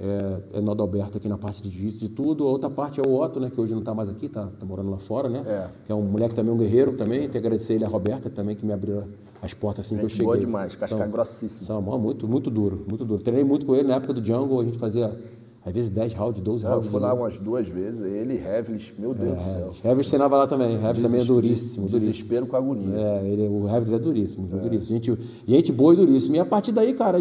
É nó do Alberto aqui na parte de jiu-jitsu de tudo. A outra parte é o Otto, né, que hoje não está mais aqui, tá morando lá fora, né? Que é um moleque também, um guerreiro também. Tem que agradecer ele, a Roberta também, que me abriu as portas assim que eu cheguei.
Boa demais, casca grossíssima.
Muito duro, muito duro. Treinei muito com ele na época do Jungle, a gente fazia às vezes 10 rounds, 12 rounds.
Eu fui lá umas 2 vezes, ele e Hevlis, meu Deus do céu.
Hevlis treinava lá também, Hevlis também é duríssimo.
Desespero com agonia.
O Hevlis é duríssimo, duríssimo. Gente boa e duríssimo. E a partir daí, cara,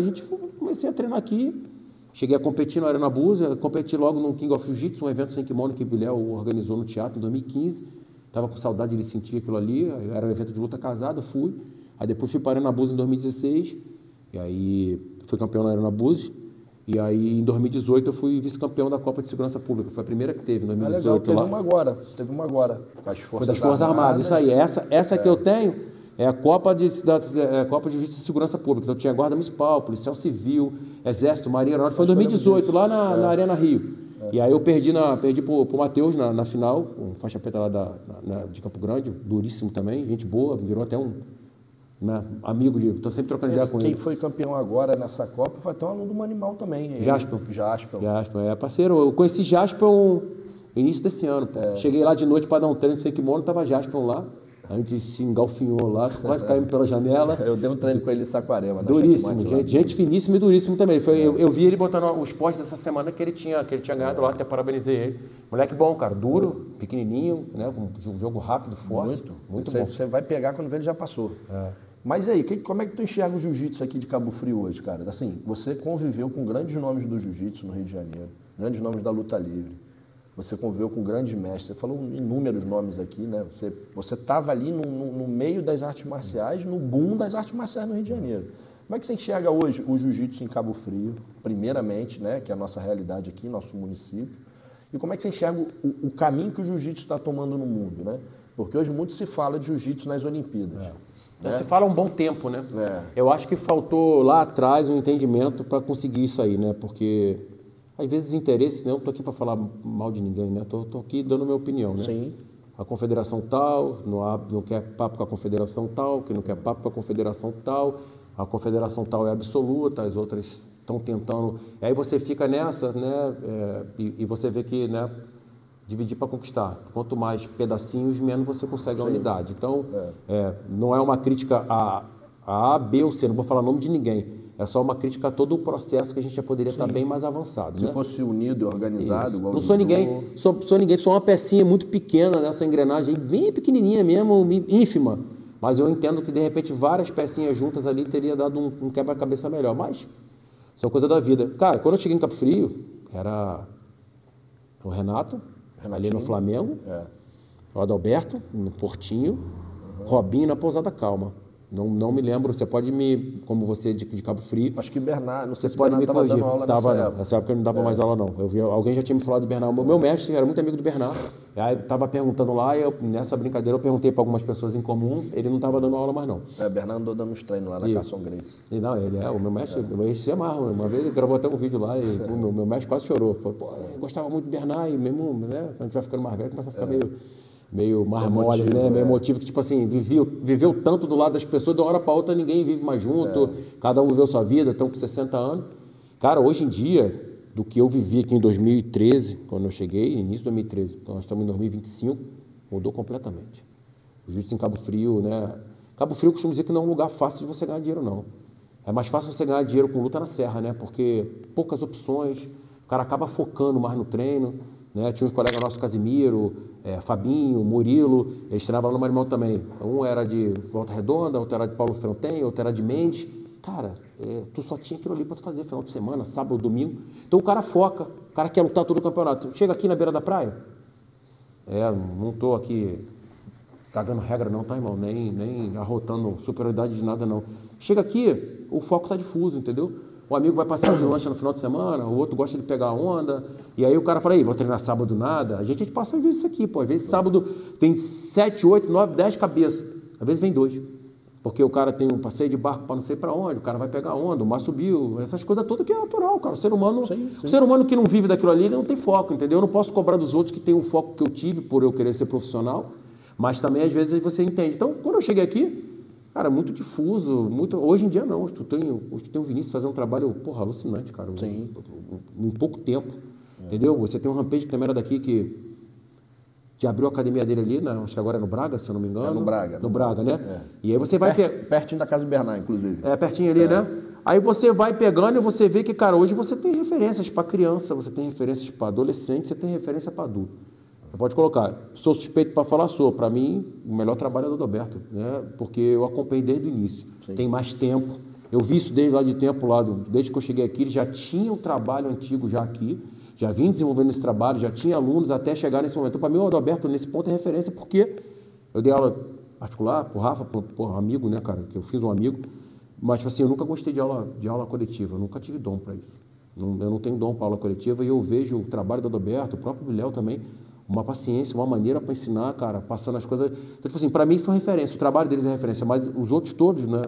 comecei a treinar aqui. Cheguei a competir na Arena Busa, competi logo no King of Jiu-Jitsu, um evento sem kimono que o Biléu organizou no teatro em 2015. Estava com saudade de sentir aquilo ali, era um evento de luta casada, fui. Aí depois fui para a Arena Busa em 2016, e aí fui campeão na Arena Busa. E aí em 2018 eu fui vice-campeão da Copa de Segurança Pública, foi a primeira que teve em 2018.
Legal, teve uma agora.
Foi das Forças Armadas, isso aí. Essa que eu tenho é a Copa de Justiça e Segurança Pública. Então tinha Guarda Municipal, Policial Civil, Exército, Marinha Aeronáutica. Foi em 2018, lá na Arena Rio. E aí eu perdi pro Matheus na final, um faixa preta lá de Campo Grande, duríssimo também, gente boa, virou até um amigo de... Estou sempre trocando ideia com ele.
Quem foi campeão agora nessa Copa foi até um aluno do Animal também.
Jaspel, parceiro. Eu conheci Jaspel no início desse ano. Cheguei lá de noite para dar um treino sem kimono, tava Jaspel lá. A gente se engalfinhou lá, quase caímos pela janela.
Eu dei um treino com ele em Saquarema.
Duríssimo, gente finíssima e duríssimo também. Eu vi ele botando os posts dessa semana que ele tinha ganhado lá, até parabenizei ele. Moleque bom, cara, duro, pequenininho, né, com um jogo rápido, forte. Muito bom.
Você vai pegar quando vê ele já passou. Mas e aí, como é que tu enxerga o jiu-jitsu aqui de Cabo Frio hoje, cara? Assim, você conviveu com grandes nomes do jiu-jitsu no Rio de Janeiro, grandes nomes da luta livre. Você conviveu com grandes mestres, você falou inúmeros nomes aqui, né? Você estava ali no meio das artes marciais, no boom das artes marciais no Rio de Janeiro. Como é que você enxerga hoje o jiu-jitsu em Cabo Frio, primeiramente, né? Que é a nossa realidade aqui, nosso município, e como é que você enxerga o caminho que o jiu-jitsu está tomando no mundo, né? Porque hoje muito se fala de jiu-jitsu nas Olimpíadas.
Se fala há um bom tempo, né? Eu acho que faltou lá atrás um entendimento para conseguir isso aí, né? Porque... às vezes interesse, né? Eu não estou aqui para falar mal de ninguém, né? Estou aqui dando a minha opinião, né?
Sim.
A confederação tal, não quer papo com a confederação tal, que não quer papo com a confederação tal, a confederação tal é absoluta, as outras estão tentando... E aí você fica nessa, né? E você vê que, né? Dividir para conquistar. Quanto mais pedacinhos, menos você consegue a unidade. Então, não é uma crítica a A, B ou C, não vou falar nome de ninguém. É só uma crítica a todo o processo que a gente já poderia estar bem mais avançado.
Se
né?
fosse unido e organizado, igual
não sou ninguém, sou uma pecinha muito pequena nessa engrenagem, bem pequenininha mesmo, ínfima. Mas eu entendo que, de repente, várias pecinhas juntas ali teria dado um quebra-cabeça melhor. Mas isso é coisa da vida. Cara, quando eu cheguei em Cabo Frio, era o Renato, ali no Flamengo, o Adalberto, no Portinho, Robinho na Pousada Calma. Não me lembro, você pode me, como você de Cabo Frio...
Acho que Bernardo, não sei se
pode
Bernardo
me corrigir.
Dando aula nessa época.
Nessa época eu não dava mais aula não. Alguém já tinha me falado do Bernardo. Meu mestre era muito amigo do Bernardo. Aí estava perguntando lá, e nessa brincadeira eu perguntei para algumas pessoas em comum, ele não estava dando aula mais não.
Bernardo andou dando uns treinos lá na Carson Grace.
E não, ele o meu mestre se amarra. Uma vez ele gravou até um vídeo lá e o meu mestre quase chorou. Falou, pô, eu gostava muito do Bernardo, e mesmo, né, quando a gente vai ficando mais velho, começa a ficar meio mais mole, né? Meio emotivo, que tipo assim, viveu tanto do lado das pessoas, de uma hora para outra ninguém vive mais junto, cada um viveu sua vida, estão com 60 anos. Cara, hoje em dia, do que eu vivi aqui em 2013, quando eu cheguei, início de 2013, então nós estamos em 2025, mudou completamente. O jiu-jitsu em Cabo Frio, né? Cabo Frio eu costumo dizer que não é um lugar fácil de você ganhar dinheiro, não. É mais fácil você ganhar dinheiro com luta na serra, né? Porque poucas opções, o cara acaba focando mais no treino, né? Tinha uns colegas nossos, Casimiro, Fabinho, Murilo, eles treinavam lá no Animal também. Um era de Volta Redonda, outro era de Paulo Fronten, outro era de Mendes. cara, tu só tinha aquilo ali para tu fazer final de semana, sábado, domingo. Então o cara foca, o cara quer lutar todo o campeonato. Chega aqui na beira da praia. Não tô aqui cagando regra não, tá, irmão? Nem arrotando superioridade de nada, não. Chega aqui, o foco tá difuso, entendeu? O amigo vai passear de lancha no final de semana, o outro gosta de pegar onda, e aí o cara fala, vou treinar sábado nada. A gente passa a ver isso aqui, pô. Às vezes sábado tem 7, 8, 9, 10 cabeças. Às vezes vem 2. Porque o cara tem um passeio de barco para não sei para onde, o cara vai pegar onda, o mar subiu, essas coisas todas que é natural, cara. O ser humano, sim. O ser humano que não vive daquilo ali, ele não tem foco, entendeu? Eu não posso cobrar dos outros que tem um foco que eu tive por eu querer ser profissional, mas também às vezes você entende. Então, quando eu cheguei aqui, cara, muito difuso, hoje em dia não. Hoje tu tem o Vinícius fazendo um trabalho, porra, alucinante, cara.
Sim.
Em pouco tempo, entendeu? Você tem um Rampage que também era daqui que abriu a academia dele ali, acho que agora é no Braga, se eu não me engano.
É no Braga.
No Braga, né?
É.
E aí você vai...
Pertinho da casa do Bernard, inclusive.
Pertinho ali, né? Aí você vai pegando e você vê que, cara, hoje você tem referências para criança, você tem referências para adolescente, você tem referência para adulto. Você pode colocar, sou suspeito para falar, para mim, o melhor trabalho é do Adalberto, né? Porque eu acompanhei desde o início. Sim. Tem mais tempo. Eu vi isso desde lá de tempo, desde que eu cheguei aqui, ele já tinha um trabalho antigo já aqui, já vim desenvolvendo esse trabalho, já tinha alunos até chegar nesse momento. Então, para mim, o Adalberto, nesse ponto, é referência, porque eu dei aula particular pro Rafa, pro amigo, né, cara, que eu fiz um amigo, mas, tipo assim, eu nunca gostei de aula coletiva, eu nunca tive dom para isso. Eu não tenho dom para aula coletiva, e eu vejo o trabalho do Adalberto, o próprio Biléu também, uma paciência, uma maneira para ensinar, cara, passando as coisas. Então, tipo assim, para mim são referência, o trabalho deles é referência, mas os outros todos, né?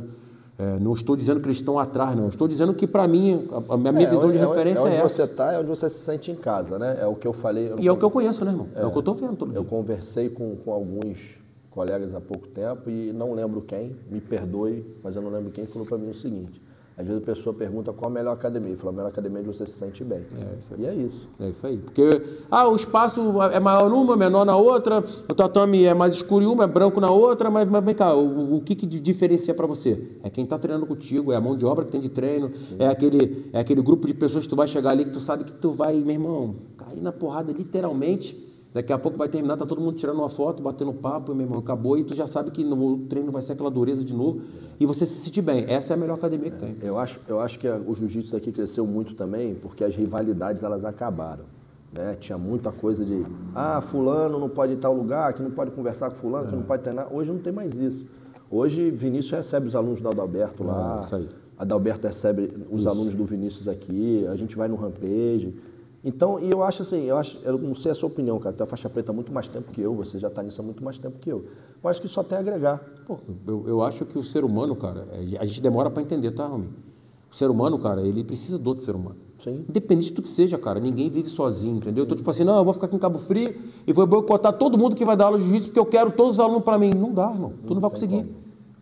Não estou dizendo que eles estão atrás, não. Estou dizendo que, para mim, a minha visão de referência é essa.
Onde você está, é onde você se sente em casa, né? É o que eu falei.
E é o que eu conheço, né, irmão? É o que eu estou vendo todo dia.
Eu conversei com alguns colegas há pouco tempo e não lembro quem, me perdoe, mas eu não lembro quem falou para mim o seguinte. Às vezes a pessoa pergunta qual a melhor academia. Fala, a melhor academia é onde você se sente bem.
Isso aí.
E é isso.
É isso aí. Porque o espaço é maior numa, menor na outra, o tatame é mais escuro em uma, é branco na outra, mas vem cá, o que diferencia para você? É quem está treinando contigo, é a mão de obra que tem de treino, é aquele grupo de pessoas que tu vai chegar ali, que tu sabe que tu vai, meu irmão, cair na porrada literalmente. Daqui a pouco vai terminar, tá todo mundo tirando uma foto, batendo papo, meu irmão, acabou, e tu já sabe que no treino vai ser aquela dureza de novo, e você se sentir bem. Essa é a melhor academia que tem.
Eu acho que o jiu-jitsu aqui cresceu muito também, porque as rivalidades, elas acabaram. Né? Tinha muita coisa de, fulano não pode ir em tal lugar, que não pode conversar com fulano, que não pode treinar. Hoje não tem mais isso. Hoje, Vinícius recebe os alunos do Adalberto lá,
isso aí.
Adalberto recebe os alunos do Vinícius aqui, a gente vai no Rampage. Então, e eu acho assim, eu não sei a sua opinião, cara, tu é faixa preta há muito mais tempo que eu, você já está nisso há muito mais tempo que eu. Eu acho que só tem a agregar.
Pô, eu acho que o ser humano, cara, a gente demora para entender, tá, Romy? O ser humano, cara, ele precisa do outro ser humano.
Sim.
Independente do que seja, cara, ninguém vive sozinho, entendeu? Eu tô tipo assim, não, eu vou ficar aqui em Cabo Frio e vou boicotar todo mundo que vai dar aula de jiu-jitsu porque eu quero todos os alunos para mim. Não dá, irmão, tu não vai conseguir. Como.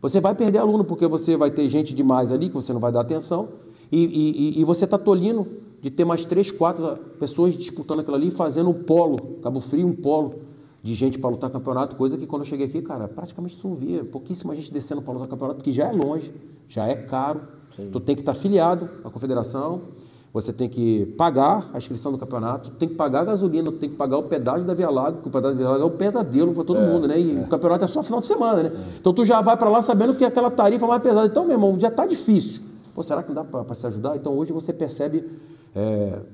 Você vai perder aluno porque você vai ter gente demais ali que você não vai dar atenção e você tá tolhindo de ter mais 3, 4 pessoas disputando aquilo ali e fazendo um polo, Cabo Frio, um polo de gente para lutar campeonato, coisa que quando eu cheguei aqui, cara, praticamente tu não via, pouquíssima gente descendo para lutar campeonato, porque já é longe, já é caro, Sim. Tu tem que estar afiliado à confederação, você tem que pagar a inscrição do campeonato, tem que pagar a gasolina, tem que pagar o pedágio da Via Lago, que o pedágio da Via Lago é um pesadelo para todo mundo, né? E o campeonato é só final de semana, né? Então tu já vai para lá sabendo que aquela tarifa é mais pesada. Então, meu irmão, já está difícil. Pô, será que não dá para se ajudar? Então hoje você percebe,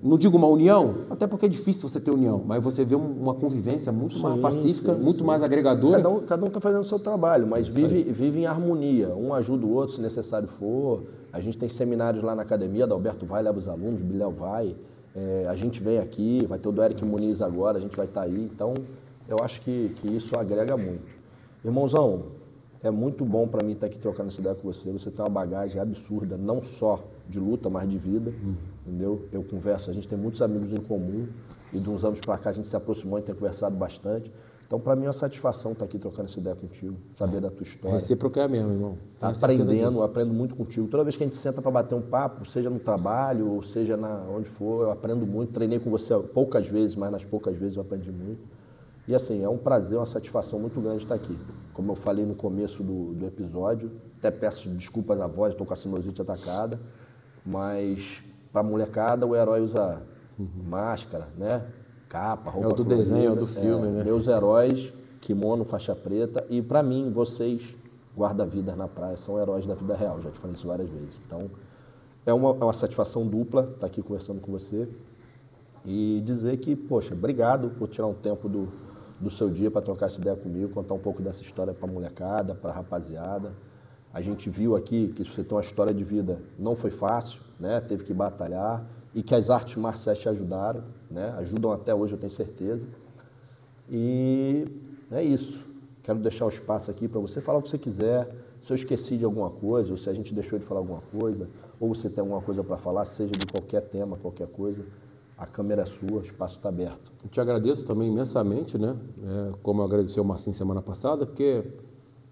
não digo uma união, até porque é difícil você ter união, mas você vê uma convivência muito mais pacífica, muito mais agregadora.
Cada um está fazendo o seu trabalho, mas vive em harmonia, um ajuda o outro se necessário for. A gente tem seminários lá na academia, Adalberto vai, leva os alunos, o Biléu vai, a gente vem aqui, vai ter o do Eric Muniz agora, a gente vai estar aí, então eu acho que isso agrega muito. Irmãozão, é muito bom para mim estar aqui trocando essa ideia com você. Você tem uma bagagem absurda, não só de luta, mas de vida. Entendeu? Eu converso, a gente tem muitos amigos em comum e de uns anos para cá a gente se aproximou e tem conversado bastante. Então, para mim é uma satisfação estar aqui trocando essa ideia contigo, saber da tua história.
Recíproco é mesmo, irmão.
Aprendendo, eu aprendo muito contigo. Toda vez que a gente senta para bater um papo, seja no trabalho, ou seja onde for, eu aprendo muito. Treinei com você poucas vezes, mas nas poucas vezes eu aprendi muito. E assim, é um prazer, uma satisfação muito grande estar aqui. Como eu falei no começo do episódio, até peço desculpas à voz, estou com a sinusite atacada, mas para a molecada o herói usa máscara, né? Capa, roupa.
É o do desenho, é o do filme, né?
Meus heróis, kimono, faixa preta, e para mim, vocês guarda-vidas na praia são heróis da vida real, já te falei isso várias vezes. Então, é uma satisfação dupla estar aqui conversando com você e dizer que, poxa, obrigado por tirar um tempo do seu dia para trocar essa ideia comigo, contar um pouco dessa história para a molecada, para a rapaziada. A gente viu aqui que você tem uma história de vida, não foi fácil, né? Teve que batalhar e que as artes marciais te ajudaram, né? Ajudam até hoje, eu tenho certeza. E é isso. Quero deixar o espaço aqui para você falar o que você quiser. Se eu esqueci de alguma coisa, ou se a gente deixou de falar alguma coisa, ou você tem alguma coisa para falar, seja de qualquer tema, qualquer coisa, a câmera é sua, o espaço está aberto.
Eu te agradeço também imensamente, né? Como eu agradeci ao Marcinho semana passada, porque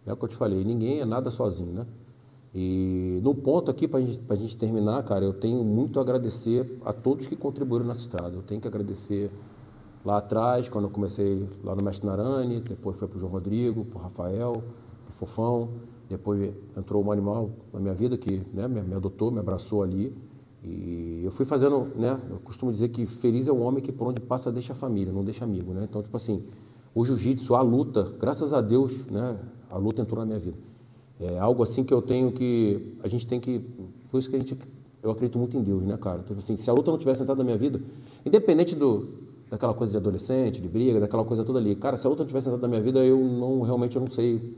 é o que eu te falei, ninguém é nada sozinho, né? E no ponto aqui, para a gente terminar, cara, eu tenho muito a agradecer a todos que contribuíram nessa estrada. Eu tenho que agradecer lá atrás, quando eu comecei lá no Mestre Narani, depois foi para o João Rodrigo, para o Rafael, para o Fofão, depois entrou um animal na minha vida que, né, me adotou, me abraçou ali. E eu fui fazendo, né, eu costumo dizer que feliz é o homem que por onde passa deixa a família, não deixa amigo, né? Então, tipo assim, o jiu-jitsu, a luta, graças a Deus, né, a luta entrou na minha vida. É algo assim que eu tenho que, a gente tem que, por isso que eu acredito muito em Deus, né, cara? Então, assim, se a luta não tivesse entrado na minha vida, independente daquela coisa de adolescente, de briga, daquela coisa toda ali, cara, se a luta não tivesse entrado na minha vida, realmente eu não sei,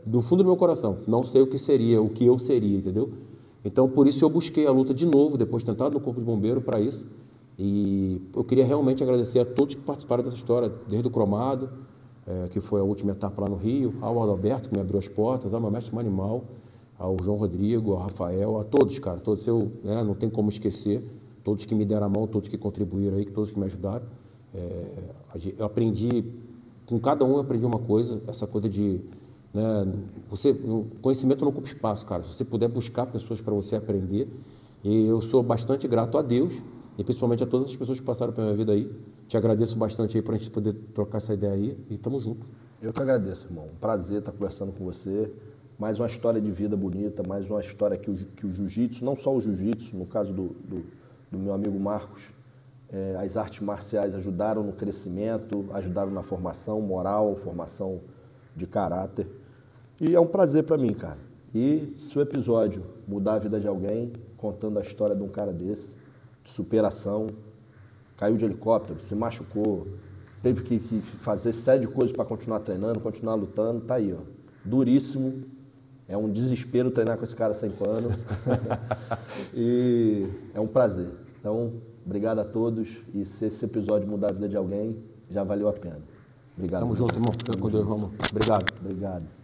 do fundo do meu coração, não sei o que seria, o que eu seria, entendeu? Então, por isso eu busquei a luta de novo, depois de ter entrado no Corpo de Bombeiro para isso. E eu queria realmente agradecer a todos que participaram dessa história, desde o Cromado, que foi a última etapa lá no Rio, ao Alberto, que me abriu as portas, ao meu mestre Manimal, ao João Rodrigo, ao Rafael, a todos, cara, todos, não tem como esquecer, todos que me deram a mão, todos que contribuíram aí, todos que me ajudaram. Eu aprendi, com cada um eu aprendi uma coisa, essa coisa de... Né, o conhecimento não ocupa espaço, cara. Se você puder buscar pessoas para você aprender, e eu sou bastante grato a Deus e principalmente a todas as pessoas que passaram pela minha vida aí. Te agradeço bastante aí para a gente poder trocar essa ideia aí e tamo junto.
Eu que agradeço, irmão. Um prazer estar conversando com você. Mais uma história de vida bonita, mais uma história que o jiu-jitsu, não só o jiu-jitsu, no caso do meu amigo Marcos, as artes marciais ajudaram no crescimento, ajudaram na formação moral, formação de caráter. E é um prazer para mim, cara. E se o episódio mudar a vida de alguém, contando a história de um cara desse, de superação, caiu de helicóptero, se machucou, teve que fazer série de coisas para continuar treinando, continuar lutando, tá aí, ó. Duríssimo. É um desespero treinar com esse cara sem pano. E é um prazer. Então, obrigado a todos. E se esse episódio mudar a vida de alguém, já valeu a pena. Obrigado.
Tamo junto, irmão. Fica com Deus, irmão. Obrigado.
Obrigado.